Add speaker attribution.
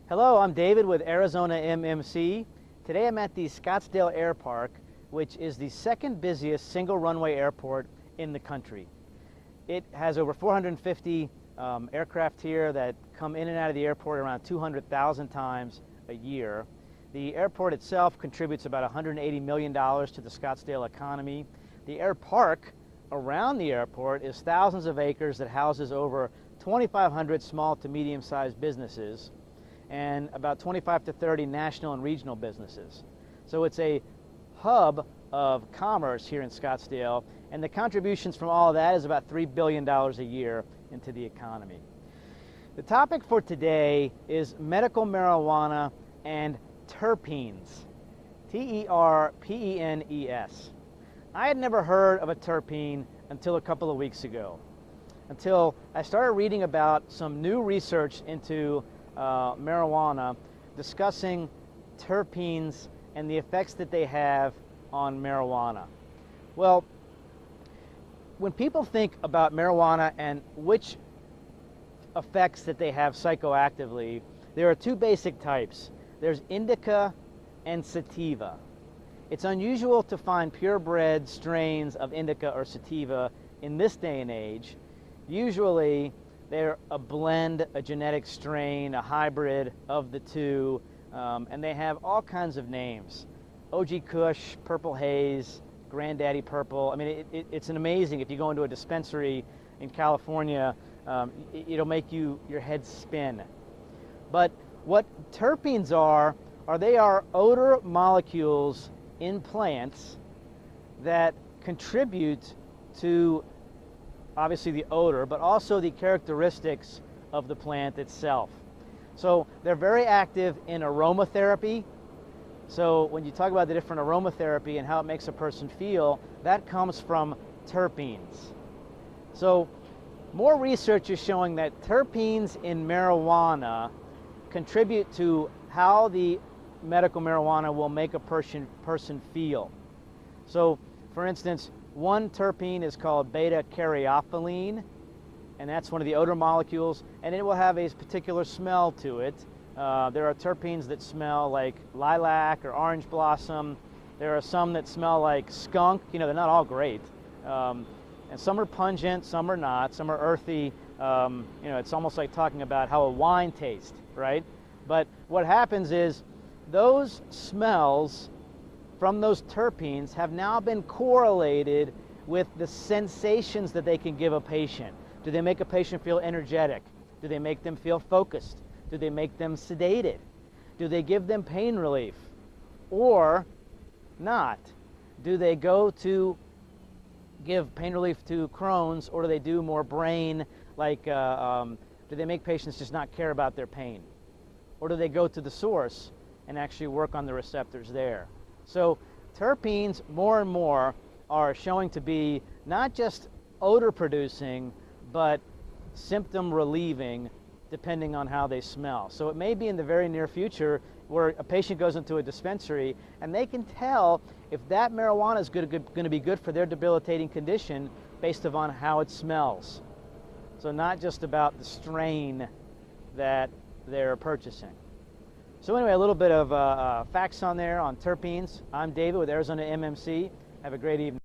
Speaker 1: Hello, I'm David with Arizona MMC. Today I'm at the Scottsdale Air Park, which is the second busiest single runway airport in the country. It has over 450 aircraft here that come in and out of the airport around 200,000 times a year. The airport itself contributes about $180 million to the Scottsdale economy. The air park around the airport is thousands of acres that houses over 2,500 small to medium-sized businesses and about 25 to 30 national and regional businesses. So it's a hub of commerce here in Scottsdale, and the contributions from all of that is about $3 billion a year into the economy. The topic for today is medical marijuana and terpenes, T-E-R-P-E-N-E-S. I had never heard of a terpene until a couple of weeks ago, until I started reading about some new research into marijuana, discussing terpenes and the effects that they have on marijuana. Well, when people think about marijuana and which effects that they have psychoactively, there are two basic types. There's indica and sativa. It's unusual to find purebred strains of indica or sativa in this day and age. Usually they're a blend, a genetic strain, a hybrid of the two, and they have all kinds of names. OG Kush, Purple Haze, Granddaddy Purple. I mean, it's an amazing, if you go into a dispensary in California, it'll make your head spin. But what terpenes are they are odor molecules in plants that contribute to obviously the odor, but also the characteristics of the plant itself. So they're very active in aromatherapy. So when you talk about the different aromatherapy and how it makes a person feel, that comes from terpenes. So more research is showing that terpenes in marijuana contribute to how the medical marijuana will make a person feel. So for instance, one terpene is called beta-caryophyllene, and that's one of the odor molecules, and it will have a particular smell to it. There are terpenes that smell like lilac or orange blossom. There are some that smell like skunk. You know, they're not all great. And some are pungent, some are not, some are earthy. You know, it's almost like talking about how a wine tastes, right? But what happens is those smells from those terpenes have now been correlated with the sensations that they can give a patient. Do they make a patient feel energetic? Do they make them feel focused? Do they make them sedated? Do they give them pain relief or not? Do they go to give pain relief to Crohn's, or do they do more brain, like do they make patients just not care about their pain? Or do they go to the source and actually work on the receptors there? So terpenes more and more are showing to be not just odor producing, but symptom relieving depending on how they smell. So it may be in the very near future where a patient goes into a dispensary and they can tell if that marijuana is going to be good for their debilitating condition based upon how it smells. So not just about the strain that they're purchasing. So anyway, a little bit of facts on there on terpenes. I'm David with Arizona MMC. Have a great evening.